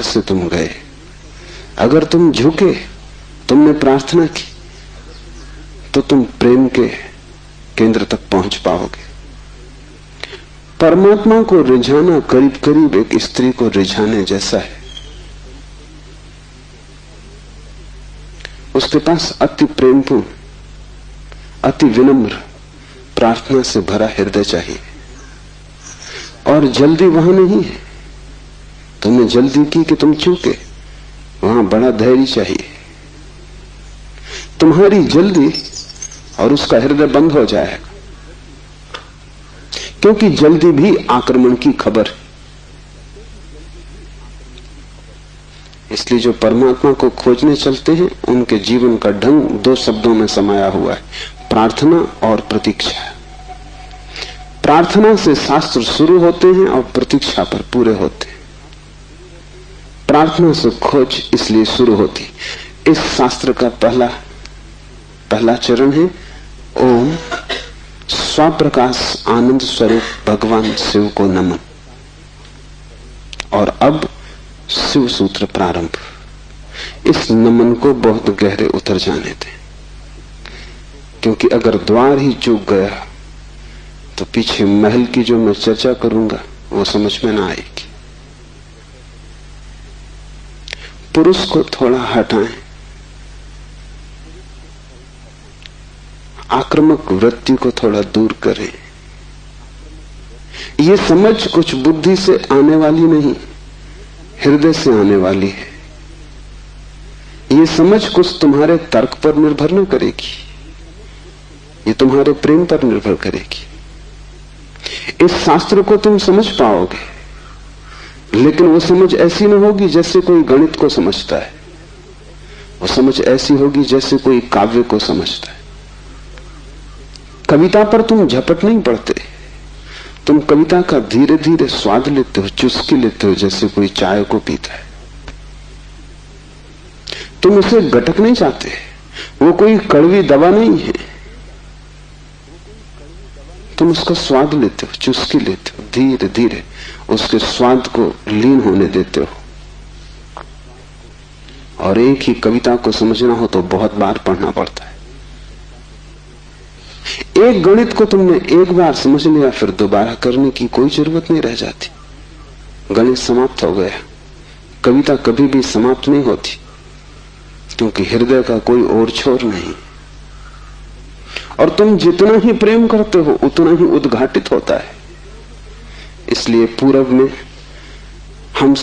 से तुम गए, अगर तुम झुके, तुमने प्रार्थना की, तो तुम प्रेम के केंद्र तक पहुंच पाओगे। परमात्मा को रिझाना करीब करीब एक स्त्री को रिझाने जैसा है। उसके पास अति प्रेमपूर्ण, अति विनम्र, प्रार्थना से भरा हृदय चाहिए। और जल्दी वहां नहीं है। तुमने जल्दी की कि तुम चूके, वहां बड़ा धैर्य चाहिए। तुम्हारी जल्दी और उसका हृदय बंद हो जाएगा, क्योंकि जल्दी भी आक्रमण की खबर है। इसलिए जो परमात्मा को खोजने चलते हैं, उनके जीवन का ढंग दो शब्दों में समाया हुआ है, प्रार्थना और प्रतीक्षा। प्रार्थना से शास्त्र शुरू होते हैं और प्रतीक्षा पर पूरे होते हैं। प्रार्थना से खोज इसलिए शुरू होती। इस शास्त्र का पहला चरण है ओम स्वप्रकाश आनंद स्वरूप भगवान शिव को नमन। और अब शिव सूत्र प्रारंभ। इस नमन को बहुत गहरे उतर जाने दें, क्योंकि अगर द्वार ही चूक गया तो पीछे महल की जो मैं चर्चा करूंगा वो समझ में ना आएगी। पुरुष को थोड़ा हटाएं, आक्रामक वृत्ति को थोड़ा दूर करें। ये समझ कुछ बुद्धि से आने वाली नहीं, हृदय से आने वाली है। ये समझ कुछ तुम्हारे तर्क पर निर्भर न करेगी, ये तुम्हारे प्रेम पर निर्भर करेगी। इस शास्त्र को तुम समझ पाओगे, लेकिन वो समझ ऐसी न होगी जैसे कोई गणित को समझता है। वो समझ ऐसी होगी जैसे कोई काव्य को समझता है। कविता पर तुम झपट नहीं पड़ते, तुम कविता का धीरे धीरे स्वाद लेते हो, चुस्की लेते हो, जैसे कोई चाय को पीता है। तुम उसे गटक नहीं चाहते, वो कोई कड़वी दवा नहीं है। तुम उसका स्वाद लेते हो, चुस्की लेते हो, धीरे धीरे उसके स्वाद को लीन होने देते हो। और एक ही कविता को समझना हो तो बहुत बार पढ़ना पड़ता है। एक गणित को तुमने एक बार समझ लिया, फिर दोबारा करने की कोई जरूरत नहीं रह जाती। गणित समाप्त हो गया। कविता कभी भी समाप्त नहीं होती, क्योंकि हृदय का कोई और छोर नहीं। और तुम जितना ही प्रेम करते हो उतना ही उद्घाटित होता है। इसलिए पूरब में हम